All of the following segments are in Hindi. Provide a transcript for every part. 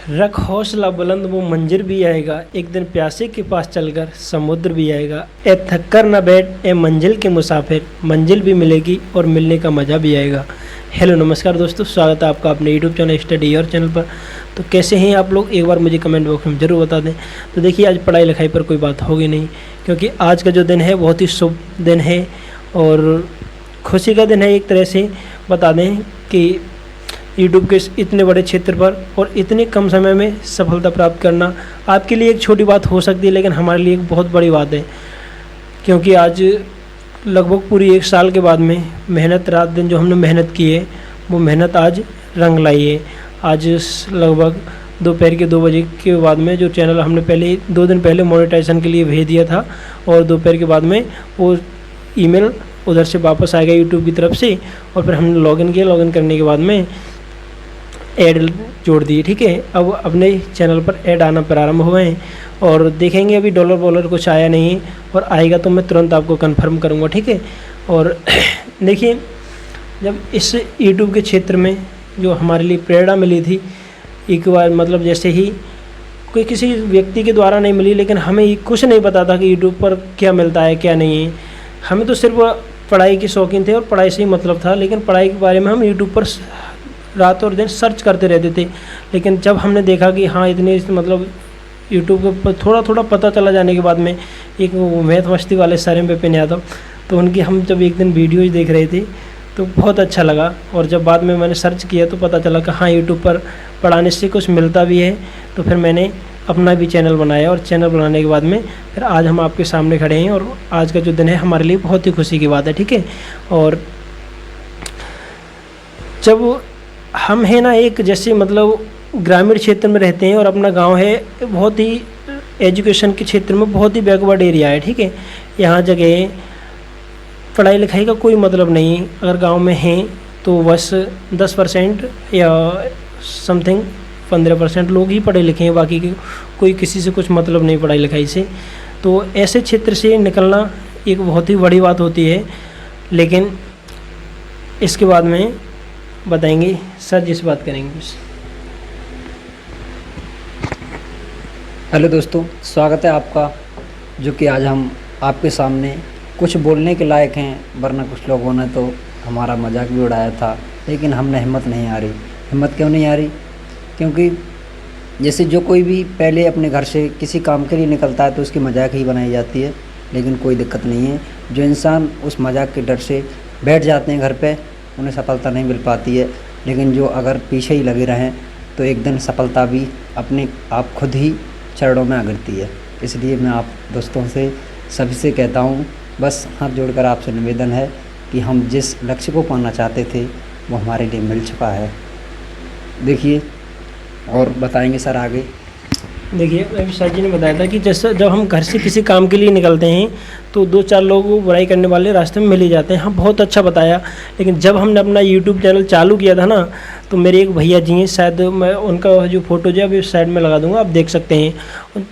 रख हौसला बुलंद वो मंजिल भी आएगा, एक दिन प्यासे के पास चलकर समुद्र भी आएगा। ए थक कर न बैठ ए मंजिल के मुसाफिर, मंजिल भी मिलेगी और मिलने का मज़ा भी आएगा। हेलो नमस्कार दोस्तों, स्वागत है आपका अपने यूट्यूब चैनल स्टडी और चैनल पर। तो कैसे हैं आप लोग, एक बार मुझे कमेंट बॉक्स में ज़रूर बता दें। तो देखिए, आज पढ़ाई लिखाई पर कोई बात होगी नहीं, क्योंकि आज का जो दिन है बहुत ही शुभ दिन है और खुशी का दिन है। एक तरह से बता दें कि यूट्यूब के इतने बड़े क्षेत्र पर और इतने कम समय में सफलता प्राप्त करना आपके लिए एक छोटी बात हो सकती है, लेकिन हमारे लिए एक बहुत बड़ी बात है। क्योंकि आज लगभग पूरी एक साल के बाद में मेहनत, रात दिन जो हमने मेहनत की है वो मेहनत आज रंग लाई है। आज लगभग दोपहर के 2 बजे के बाद में जो चैनल हमने पहले 2 दिन पहले मोनेटाइजेशन के लिए भेज दिया था, और दोपहर के बाद में वो ईमेल उधर से वापस आ गया यूट्यूब की तरफ से, और फिर हमने लॉगिन किया। लॉगिन करने के बाद में ऐड जोड़ दिए। ठीक है, अब अपने चैनल पर ऐड आना प्रारंभ हुए हैं और देखेंगे। अभी डॉलर वॉलर कुछ आया नहीं है, और आएगा तो मैं तुरंत आपको कंफर्म करूँगा। ठीक है, और देखिए, जब इस यूट्यूब के क्षेत्र में जो हमारे लिए प्रेरणा मिली थी, एक बार मतलब जैसे ही कोई किसी व्यक्ति के द्वारा नहीं मिली, लेकिन हमें कुछ नहीं पता था कि यूट्यूब पर क्या मिलता है क्या नहीं है। हमें तो सिर्फ पढ़ाई के शौकीन थे और पढ़ाई से ही मतलब था, लेकिन पढ़ाई के बारे में हम यूट्यूब पर रात और दिन सर्च करते रहते थे। लेकिन जब हमने देखा कि हाँ, इतने मतलब यूट्यूब पर थोड़ा थोड़ा पता चला जाने के बाद में, एक मैथ मस्ती वाले सर पे यादव, तो उनकी हम जब एक दिन वीडियोज़ देख रहे थे तो बहुत अच्छा लगा। और जब बाद में मैंने सर्च किया तो पता चला कि हाँ, यूट्यूब पर पढ़ाने से कुछ मिलता भी है। तो फिर मैंने अपना भी चैनल बनाया, और चैनल बनाने के बाद में फिर आज हम आपके सामने खड़े हैं, और आज का जो दिन है हमारे लिए बहुत ही खुशी की बात है। ठीक है, और जब हम है ना, एक जैसे मतलब ग्रामीण क्षेत्र में रहते हैं और अपना गांव है बहुत ही एजुकेशन के क्षेत्र में बहुत ही बैकवर्ड एरिया है। ठीक है, यहाँ जगह पढ़ाई लिखाई का कोई मतलब नहीं है। अगर गांव में हैं तो बस 10% या समथिंग 15% लोग ही पढ़े लिखे हैं, बाकी के कोई किसी से कुछ मतलब नहीं पढ़ाई लिखाई से। तो ऐसे क्षेत्र से निकलना एक बहुत ही बड़ी बात होती है। लेकिन इसके बाद में बताएंगे सर जी से बात करेंगे कुछ। हेलो दोस्तों, स्वागत है आपका। जो कि आज हम आपके सामने कुछ बोलने के लायक हैं, वरना कुछ लोगों ने तो हमारा मजाक भी उड़ाया था, लेकिन हमने हिम्मत नहीं आ रही। हिम्मत क्यों नहीं आ रही? क्योंकि जैसे जो कोई भी पहले अपने घर से किसी काम के लिए निकलता है तो उसकी मजाक ही बनाई जाती है, लेकिन कोई दिक्कत नहीं है। जो इंसान उस मजाक के डर से बैठ जाते हैं घर पे, उन्हें सफलता नहीं मिल पाती है। लेकिन जो अगर पीछे ही लगे रहें तो एक दिन सफलता भी अपने आप खुद ही चरणों में आ गिरती है। इसलिए मैं आप दोस्तों से सभी से कहता हूँ, बस हाथ जोड़कर आपसे निवेदन है कि हम जिस लक्ष्य को पाना चाहते थे वो हमारे लिए मिल चुका है। देखिए, और बताएंगे सर आगे। देखिए, अभी सर जी ने बताया था कि जैसे जब हम घर से किसी काम के लिए निकलते हैं तो 2-4 लोग बुराई करने वाले रास्ते में मिल ही जाते हैं। हाँ, बहुत अच्छा बताया। लेकिन जब हमने अपना यूट्यूब चैनल चालू किया था ना, तो मेरे एक भैया जी हैं, शायद मैं उनका जो फ़ोटो जो है अभी साइड में लगा दूँगा, आप देख सकते हैं।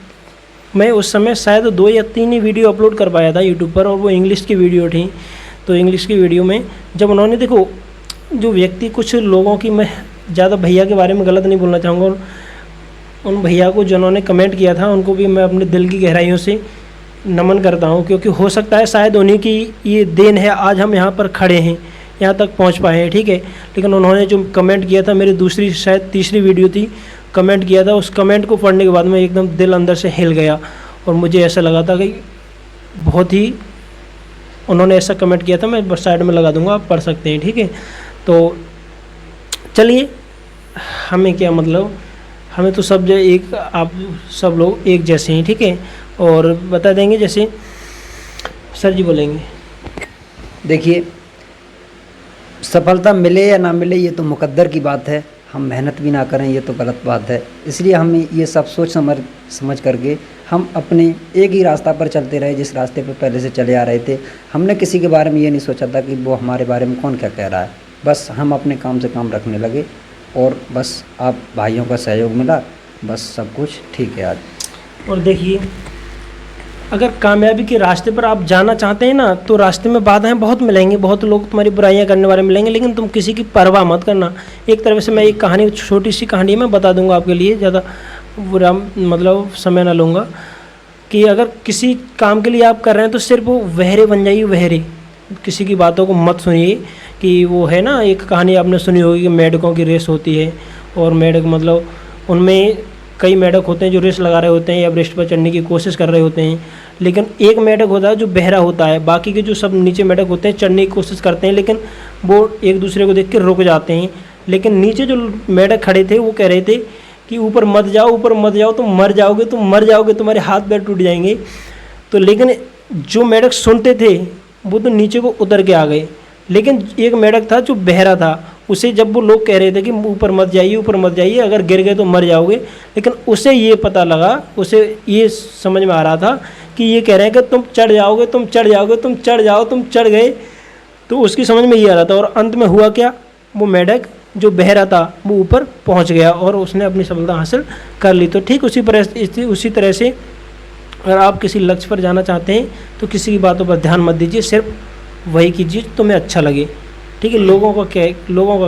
मैं उस समय शायद 2 या 3 ही वीडियो अपलोड कर पाया था यूट्यूब पर, और वो इंग्लिश की वीडियो थी। तो इंग्लिश की वीडियो में जब उन्होंने, देखो जो व्यक्ति, कुछ लोगों की, मैं ज़्यादा भैया के बारे में गलत नहीं बोलना चाहूँगा, उन भैया को जिन्होंने कमेंट किया था उनको भी मैं अपने दिल की गहराइयों से नमन करता हूँ, क्योंकि हो सकता है शायद उन्हीं की ये देन है, आज हम यहाँ पर खड़े हैं, यहाँ तक पहुँच पाए हैं। ठीक है, लेकिन उन्होंने जो कमेंट किया था, मेरी दूसरी शायद तीसरी वीडियो थी, कमेंट किया था, उस कमेंट को पढ़ने के बाद में एकदम दिल अंदर से हिल गया, और मुझे ऐसा लगा था कि बहुत ही, उन्होंने ऐसा कमेंट किया था, मैं साइड में लगा दूँगा, आप पढ़ सकते हैं। ठीक है, तो चलिए, हमें क्या मतलब, हमें तो सब जो एक, आप सब लोग एक जैसे हैं। ठीक है, और बता देंगे जैसे सर जी बोलेंगे। देखिए, सफलता मिले या ना मिले ये तो मुकद्दर की बात है, हम मेहनत भी ना करें ये तो गलत बात है। इसलिए हमें ये सब सोच समझ करके हम अपने एक ही रास्ता पर चलते रहे, जिस रास्ते पर पहले से चले आ रहे थे। हमने किसी के बारे में ये नहीं सोचा था कि वो हमारे बारे में कौन क्या कह रहा है। बस हम अपने काम से काम रखने लगे, और बस आप भाइयों का सहयोग मिला, बस सब कुछ ठीक है आज। और देखिए, अगर कामयाबी के रास्ते पर आप जाना चाहते हैं ना, तो रास्ते में बाधाएं बहुत मिलेंगी, बहुत लोग तुम्हारी बुराइयां करने वाले मिलेंगे, लेकिन तुम किसी की परवाह मत करना। एक तरह से मैं एक कहानी, छोटी सी कहानी मैं बता दूंगा आपके लिए, ज़्यादा बुरा मतलब समय ना लूँगा, कि अगर किसी काम के लिए आप कर रहे हैं तो सिर्फ वो बहरे बन जाइए, बहरे, किसी की बातों को मत सुनिए। कि वो है ना, एक कहानी आपने सुनी होगी कि मेढकों की रेस होती है, और मेढक मतलब उनमें कई मेढक होते हैं जो रेस लगा रहे होते हैं, एवरेस्ट पर चढ़ने की कोशिश कर रहे होते हैं, लेकिन एक मेढक होता है जो बहरा होता है। बाकी के जो सब नीचे मेढक होते हैं चढ़ने की कोशिश करते हैं, लेकिन वो एक दूसरे को देख के रुक जाते हैं। लेकिन नीचे जो मेढक खड़े थे वो कह रहे थे कि ऊपर मत जाओ, ऊपर मत जाओ, तुम मर जाओगे, तुम मर जाओगे, तुम्हारे हाथ पैर टूट जाएंगे। तो लेकिन जो मेढक सुनते थे वो तो नीचे को उतर के आ गए, लेकिन एक मेढक था जो बहरा था, उसे जब वो लोग कह रहे थे कि ऊपर मत जाइए, ऊपर मत जाइए, अगर गिर गए तो मर जाओगे, लेकिन उसे ये पता लगा, उसे ये समझ में आ रहा था कि ये कह रहे हैं कि तुम चढ़ जाओगे, तुम चढ़ जाओगे, तुम चढ़ जाओ, तुम चढ़ गए। तो उसकी समझ में ये आ रहा था, और अंत में हुआ क्या, वो मेढक जो बहरा था वो ऊपर पहुंच गया और उसने अपनी सफलता हासिल कर ली। तो ठीक उसी तरह से अगर आप किसी लक्ष्य पर जाना चाहते हैं तो किसी की बातों पर ध्यान मत दीजिए, सिर्फ वही कीजिए तुम्हें अच्छा लगे। ठीक है, लोगों का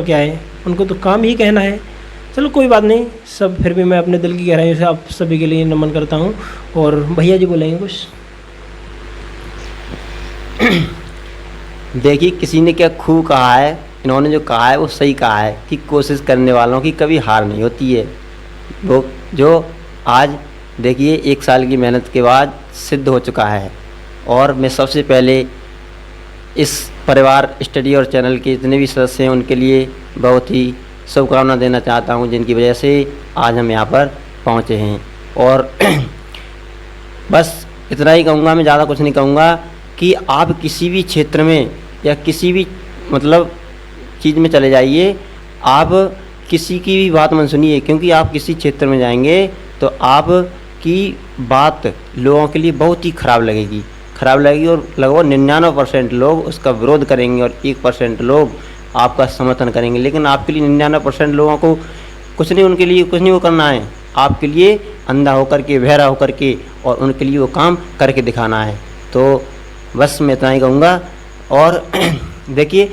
क्या है, उनको तो काम ही कहना है। चलो कोई बात नहीं, सब फिर भी मैं अपने दिल की गहराइयों से आप सभी के लिए नमन करता हूँ। और भैया जी बोलेंगे कुछ। देखिए, किसी ने क्या खूब कहा है, इन्होंने जो कहा है वो सही कहा है कि कोशिश करने वालों की कभी हार नहीं होती है। वो जो आज देखिए 1 साल की मेहनत के बाद सिद्ध हो चुका है। और मैं सबसे पहले इस परिवार स्टडी और चैनल के जितने भी सदस्य हैं उनके लिए बहुत ही शुभकामना देना चाहता हूं, जिनकी वजह से आज हम यहां पर पहुंचे हैं। और बस इतना ही कहूँगा, मैं ज़्यादा कुछ नहीं कहूँगा, कि आप किसी भी क्षेत्र में या किसी भी मतलब चीज़ में चले जाइए, आप किसी की भी बात मत सुनिए, क्योंकि आप किसी क्षेत्र में जाएंगे तो आपकी बात लोगों के लिए बहुत ही ख़राब लगेगी और लगभग 99% लोग उसका विरोध करेंगे और 1% लोग आपका समर्थन करेंगे। लेकिन आपके लिए 99% लोगों को कुछ नहीं, उनके लिए कुछ नहीं वो करना है, आपके लिए अंधा होकर के, बहरा होकर के, और उनके लिए वो काम करके दिखाना है। तो बस मैं इतना ही कहूँगा। और देखिए,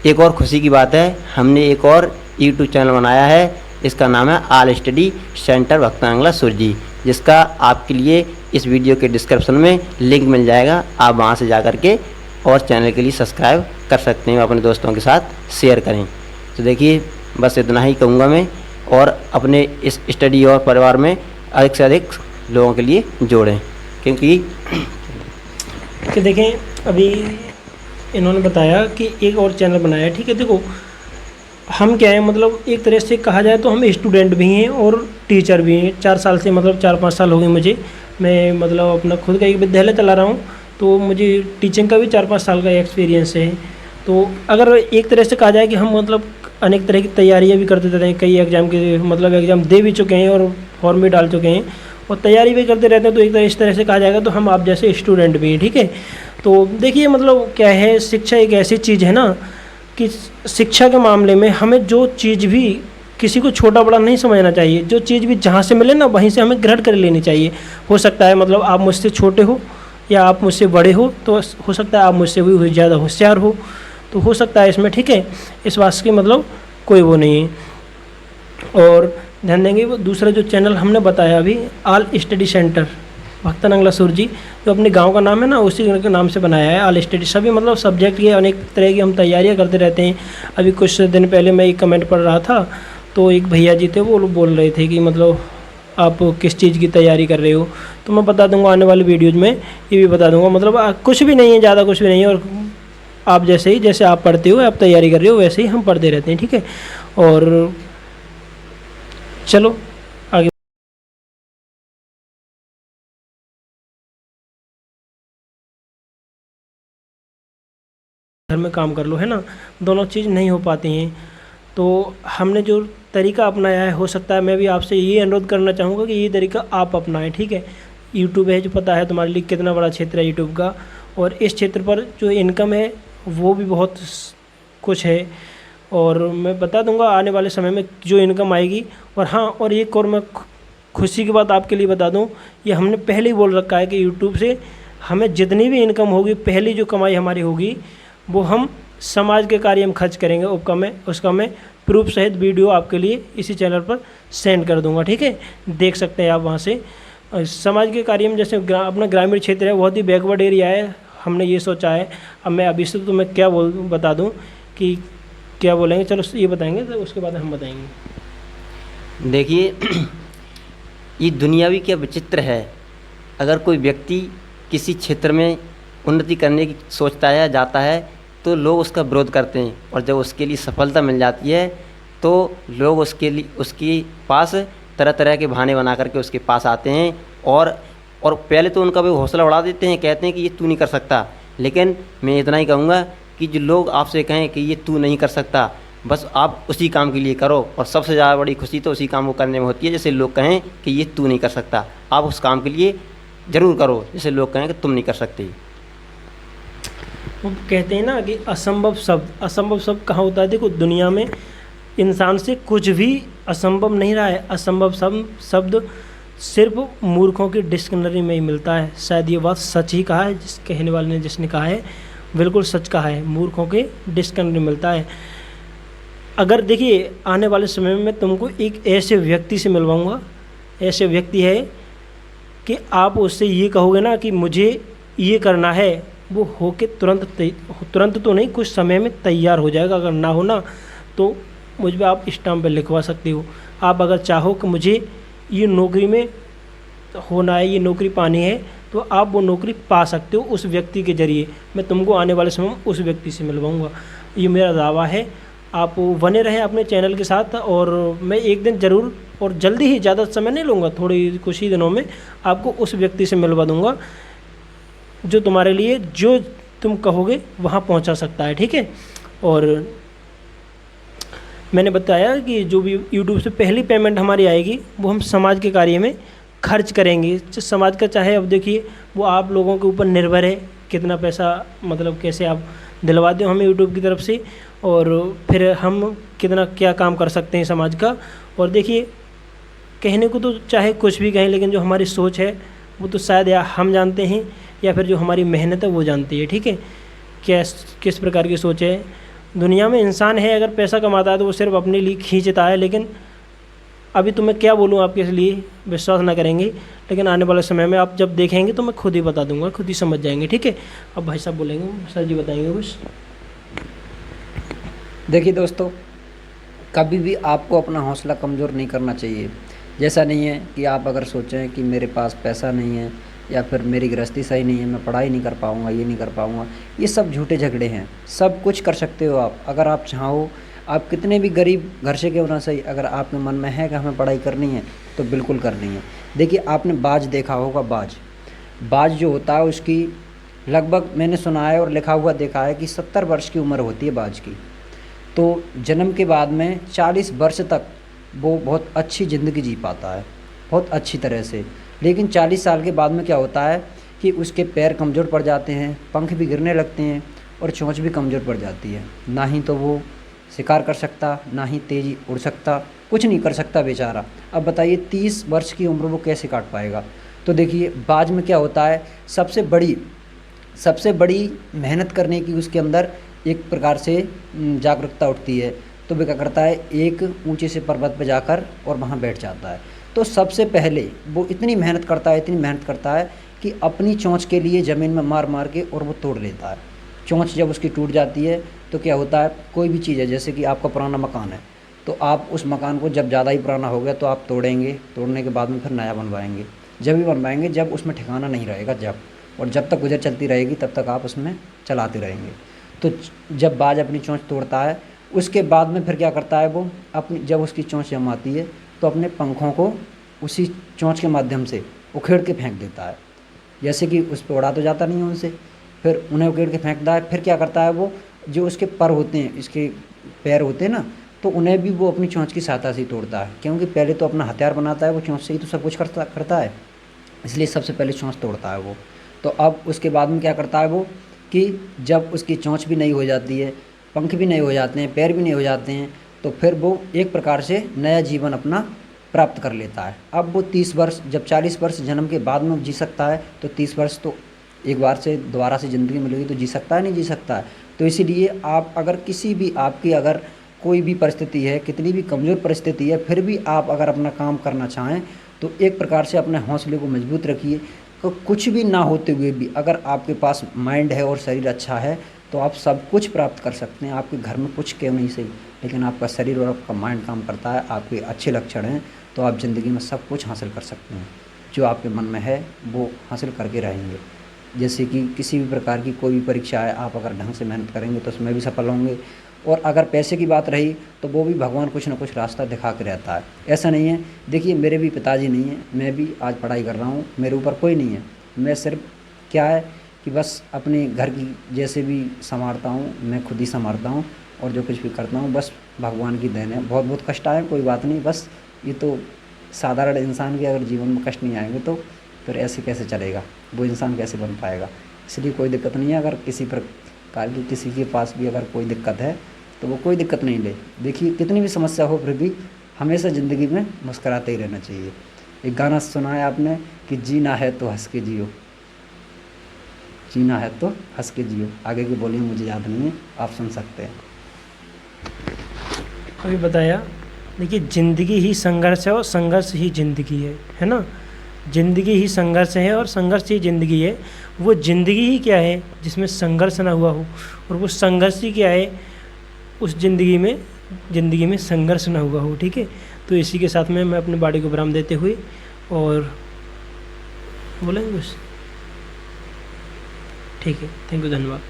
एक और खुशी की बात है, हमने एक और यूट्यूब चैनल बनाया है, इसका नाम है ऑल स्टडी सेंटर भक्तांगला सुरजी, जिसका आपके लिए इस वीडियो के डिस्क्रिप्शन में लिंक मिल जाएगा। आप वहां से जाकर के और चैनल के लिए सब्सक्राइब कर सकते हैं, अपने दोस्तों के साथ शेयर करें। तो देखिए, बस इतना ही कहूँगा मैं, और अपने इस स्टडी और परिवार में अधिक से अधिक लोगों के लिए जोड़ें, क्योंकि कि देखें अभी इन्होंने बताया कि एक और चैनल बनाया है। ठीक है, देखो हम क्या है, मतलब एक तरह से कहा जाए तो हम स्टूडेंट भी हैं और टीचर भी हैं। 4 साल से, मतलब 4-5 साल हो गए मुझे, मैं मतलब अपना खुद का एक विद्यालय चला रहा हूँ, तो मुझे टीचिंग का भी 4-5 साल का एक्सपीरियंस है। तो अगर एक तरह से कहा जाए कि हम मतलब अनेक तरह की तैयारियाँ भी करते रहते हैं, कई एग्ज़ाम के मतलब एग्ज़ाम दे भी चुके हैं और फॉर्म भी डाल चुके हैं और तैयारी भी करते रहते हैं, तो एक तरह इस तरह से कहा जाएगा तो हम आप जैसे स्टूडेंट भी हैं। ठीक है, तो देखिए मतलब क्या है, शिक्षा एक ऐसी चीज़ है ना कि शिक्षा के मामले में हमें जो चीज़ भी, किसी को छोटा बड़ा नहीं समझना चाहिए, जो चीज़ भी जहाँ से मिले ना वहीं से हमें ग्रहण कर लेनी चाहिए। हो सकता है मतलब आप मुझसे छोटे हो या आप मुझसे बड़े हो, तो हो सकता है आप मुझसे भी ज़्यादा होशियार हो, तो हो सकता है इसमें। ठीक है, इस बात की मतलब कोई वो नहीं है। और ध्यान देंगे, वो दूसरा जो चैनल हमने बताया अभी, ऑल स्टडी सेंटर भक्तानंगला सुरजी, जो अपने गांव का नाम है ना, उसी के नाम से बनाया है। ऑल स्टडी सभी मतलब सब्जेक्ट की अनेक तरह की हम तैयारियां करते रहते हैं। अभी कुछ दिन पहले मैं एक कमेंट पढ़ रहा था, तो एक भैया जी थे, वो लोग बोल रहे थे कि मतलब आप किस चीज़ की तैयारी कर रहे हो, तो मैं बता दूंगा आने वाली वीडियोज़ में, ये भी बता दूंगा। मतलब कुछ भी नहीं है, ज़्यादा कुछ भी नहीं है, और आप जैसे आप पढ़ते हो, आप तैयारी कर रहे हो, वैसे ही हम पढ़ते रहते हैं। ठीक है, और चलो आगे घर में काम कर लो, है ना, दोनों चीज़ नहीं हो पाती हैं। तो हमने जो तरीका अपनाया है, हो सकता है मैं भी आपसे ये अनुरोध करना चाहूँगा कि ये तरीका आप अपनाएं। ठीक है, यूट्यूब है, जो पता है तुम्हारे लिए कितना बड़ा क्षेत्र है यूट्यूब का, और इस क्षेत्र पर जो इनकम है वो भी बहुत कुछ है, और मैं बता दूंगा आने वाले समय में जो इनकम आएगी। और हाँ, और एक और मैं खुशी की बात आपके लिए बता दूं, ये हमने पहले ही बोल रखा है कि यूट्यूब से हमें जितनी भी इनकम होगी, पहली जो कमाई हमारी होगी वो हम समाज के कार्य में खर्च करेंगे। उसका मैं प्रूफ सहित वीडियो आपके लिए इसी चैनल पर सेंड कर दूंगा, ठीक है। देख सकते हैं आप वहाँ से। समाज के कार्य में जैसे अपना ग्रामीण क्षेत्र है, बहुत ही बैकवर्ड एरिया है, हमने ये सोचा है। अब मैं अभी से तो मैं क्या बता दूँ कि क्या बोलेंगे, चलो ये बताएंगे तो उसके बाद हम बताएंगे। देखिए ये दुनियावी क्या विचित्र है। अगर कोई व्यक्ति किसी क्षेत्र में उन्नति करने की सोचता है या जाता है तो लोग उसका विरोध करते हैं, और जब उसके लिए सफलता मिल जाती है तो लोग उसके पास तरह तरह के बहाने बना करके उसके पास आते हैं और पहले तो उनका भी हौसला बढ़ा देते हैं, कहते हैं कि ये तू नहीं कर सकता। लेकिन मैं इतना ही कहूँगा कि जो लोग आपसे कहें कि ये तू नहीं कर सकता, बस आप उसी काम के लिए करो, और सबसे ज़्यादा बड़ी खुशी तो उसी काम को करने में होती है जैसे लोग कहें कि ये तू नहीं कर सकता। आप उस काम के लिए ज़रूर करो जैसे लोग कहें कि तुम नहीं कर सकते। वो कहते हैं ना कि असंभव शब्द कहाँ होता है। देखो दुनिया में इंसान से कुछ भी असंभव नहीं रहा है। असंभव शब्द सिर्फ मूर्खों की डिक्शनरी में ही मिलता है। शायद ये बात सच ही कहा है, जिस कहने वाले ने जिसने कहा है बिल्कुल सच कहा है, मूर्खों के डिक्शनरी में मिलता है। अगर देखिए आने वाले समय में मैं तुमको एक ऐसे व्यक्ति से मिलवाऊंगा, ऐसे व्यक्ति है कि आप उससे ये कहोगे ना कि मुझे ये करना है, वो होके तुरंत तो नहीं, कुछ समय में तैयार हो जाएगा। अगर ना हो ना तो मुझ पर आप स्टाम्प पे लिखवा सकते हो। आप अगर चाहो कि मुझे ये नौकरी में होना है, ये नौकरी पानी है, तो आप वो नौकरी पा सकते हो उस व्यक्ति के ज़रिए। मैं तुमको आने वाले समय में उस व्यक्ति से मिलवाऊंगा, ये मेरा दावा है। आप बने रहें अपने चैनल के साथ, और मैं एक दिन ज़रूर और जल्दी ही, ज़्यादा समय नहीं लूँगा, थोड़ी कुछ ही दिनों में आपको उस व्यक्ति से मिलवा दूँगा जो तुम्हारे लिए जो तुम कहोगे वहाँ पहुँचा सकता है, ठीक है। और मैंने बताया कि जो भी यूट्यूब से पहली पेमेंट हमारी आएगी वो हम समाज के कार्य में खर्च करेंगे। समाज का चाहे, अब देखिए वो आप लोगों के ऊपर निर्भर है कितना पैसा, मतलब कैसे आप दिलवाते हो हमें यूट्यूब की तरफ से, और फिर हम कितना क्या काम कर सकते हैं समाज का। और देखिए कहने को तो चाहे कुछ भी कहें, लेकिन जो हमारी सोच है वो तो शायद या हम जानते हैं या फिर जो हमारी मेहनत है वो जानती है, ठीक है। किस प्रकार की सोच है। दुनिया में इंसान है अगर पैसा कमाता है तो वो सिर्फ अपने लिए खींचता है, लेकिन अभी तो मैं क्या बोलूँ आपके लिए विश्वास ना करेंगे, लेकिन आने वाले समय में आप जब देखेंगे तो मैं खुद ही बता दूंगा, खुद ही समझ जाएंगे, ठीक है। अब भाई साहब बोलेंगे, सर जी बताएंगे कुछ। देखिए दोस्तों, कभी भी आपको अपना हौसला कमज़ोर नहीं करना चाहिए। जैसा नहीं है कि आप अगर सोचें कि मेरे पास पैसा नहीं है या फिर मेरी गृहस्थी सही नहीं है, मैं पढ़ाई नहीं कर पाऊँगा, ये नहीं कर पाऊँगा, ये सब झूठे झगड़े हैं। सब कुछ कर सकते हो आप अगर आप चाहो। आप कितने भी गरीब घर से क्यों ना सही, अगर आपके मन में है कि हमें पढ़ाई करनी है तो बिल्कुल करनी है। देखिए आपने बाज देखा होगा, बाज जो होता है उसकी लगभग मैंने सुना है और लिखा हुआ देखा है कि 70 वर्ष की उम्र होती है बाज की। तो जन्म के बाद में 40 वर्ष तक वो बहुत अच्छी ज़िंदगी जी पाता है, बहुत अच्छी तरह से। लेकिन 40 साल के बाद में क्या होता है कि उसके पैर कमज़ोर पड़ जाते हैं, पंख भी गिरने लगते हैं और चोंच भी कमज़ोर पड़ जाती है। ना ही तो वो शिकार कर सकता, ना ही तेज़ी उड़ सकता, कुछ नहीं कर सकता बेचारा। अब बताइए 30 वर्ष की उम्र वो कैसे काट पाएगा। तो देखिए बाज में क्या होता है, सबसे बड़ी मेहनत करने की उसके अंदर एक प्रकार से जागरूकता उठती है। तो वो क्या करता है, एक ऊंचे से पर्वत पर जाकर और वहाँ बैठ जाता है। तो सबसे पहले वो इतनी मेहनत करता है कि अपनी चोंच के लिए ज़मीन में मार मार के और वो तोड़ लेता है। चोंच जब उसकी टूट जाती है तो क्या होता है, कोई भी चीज़ है जैसे कि आपका पुराना मकान है, तो आप उस मकान को जब ज़्यादा ही पुराना हो गया तो आप तोड़ेंगे, तोड़ने के बाद में फिर नया बनवाएंगे। जब भी बनवाएंगे जब उसमें ठिकाना नहीं रहेगा, जब तक गुजर चलती रहेगी तब तक आप उसमें चलाते रहेंगे। तो जब बाज अपनी चोंच तोड़ता है उसके बाद में फिर क्या करता है, वो जब उसकी चोंच जम आती है तो अपने पंखों को उसी चोंच के माध्यम से उखेड़ के फेंक देता है। जैसे कि उस पर उड़ा तो जाता नहीं है उनसे, फिर उन्हें उखेड़ के फेंकता है। फिर क्या करता है, वो जो उसके पर होते हैं, इसके पैर होते हैं ना, तो उन्हें भी वो अपनी चोंच की सहायता से ही तोड़ता है। क्योंकि पहले तो अपना हथियार बनाता है, वो चोंच से ही तो सब कुछ करता है, इसलिए सबसे पहले चोंच तोड़ता है वो। तो अब उसके बाद में क्या करता है वो, कि जब उसकी चोंच भी नहीं हो जाती है, पंख भी नहीं हो जाते हैं, पैर भी नहीं हो जाते हैं, तो फिर वो एक प्रकार से नया जीवन अपना प्राप्त कर लेता है। अब वो 30 वर्ष, जब 40 वर्ष जन्म के बाद में जी सकता है, तो 30 वर्ष तो एक बार से दोबारा से ज़िंदगी मिलेगी तो जी सकता है, नहीं जी सकता है। तो इसीलिए आप अगर किसी भी, आपकी अगर कोई भी परिस्थिति है, कितनी भी कमज़ोर परिस्थिति है, फिर भी आप अगर अपना काम करना चाहें तो एक प्रकार से अपने हौसले को मजबूत रखिए। तो कुछ भी ना होते हुए भी अगर आपके पास माइंड है और शरीर अच्छा है तो आप सब कुछ प्राप्त कर सकते हैं। आपके घर में कुछ क्यों नहीं सही, लेकिन आपका शरीर और आपका माइंड काम करता है, आपके अच्छे लक्षण हैं, तो आप ज़िंदगी में सब कुछ हासिल कर सकते हैं। जो आपके मन में है वो हासिल करके रहेंगे। जैसे कि किसी भी प्रकार की कोई भी परीक्षा है, आप अगर ढंग से मेहनत करेंगे तो उसमें भी सफल होंगे। और अगर पैसे की बात रही तो वो भी भगवान कुछ ना कुछ रास्ता दिखा के रहता है। ऐसा नहीं है, देखिए मेरे भी पिताजी नहीं हैं, मैं भी आज पढ़ाई कर रहा हूँ, मेरे ऊपर कोई नहीं है। मैं सिर्फ क्या है कि बस अपने घर की जैसे भी संभालता हूँ, मैं खुद ही संभालता हूँ, और जो कुछ भी करता हूँ बस भगवान की देन है। बहुत बहुत कष्ट आए, कोई बात नहीं, बस ये तो साधारण इंसान के अगर जीवन में कष्ट नहीं आएंगे तो फिर ऐसे कैसे चलेगा, वो इंसान कैसे बन पाएगा। इसलिए कोई दिक्कत नहीं है। अगर किसी प्रकार की किसी के पास भी अगर कोई दिक्कत है तो वो कोई दिक्कत नहीं ले। देखिए कितनी भी समस्या हो फिर भी हमेशा ज़िंदगी में मुस्कुराते ही रहना चाहिए। एक गाना सुना है आपने कि जीना है तो हंस के जियो, जीना है तो हंस के जियो। आगे की बोलिए मुझे याद नहीं है, आप सुन सकते हैं। अभी बताया, देखिए ज़िंदगी ही संघर्ष है और संघर्ष ही ज़िंदगी है ना। ज़िंदगी ही संघर्ष है और संघर्ष ही ज़िंदगी है। वो ज़िंदगी ही क्या है जिसमें संघर्ष ना हुआ हो, और वो संघर्ष ही क्या है उस ज़िंदगी में संघर्ष ना हुआ हो। ठीक है, तो इसी के साथ में मैं अपनी बॉडी को विराम देते हुए और बोलेंगे कुछ। ठीक है, थैंक यू, धन्यवाद।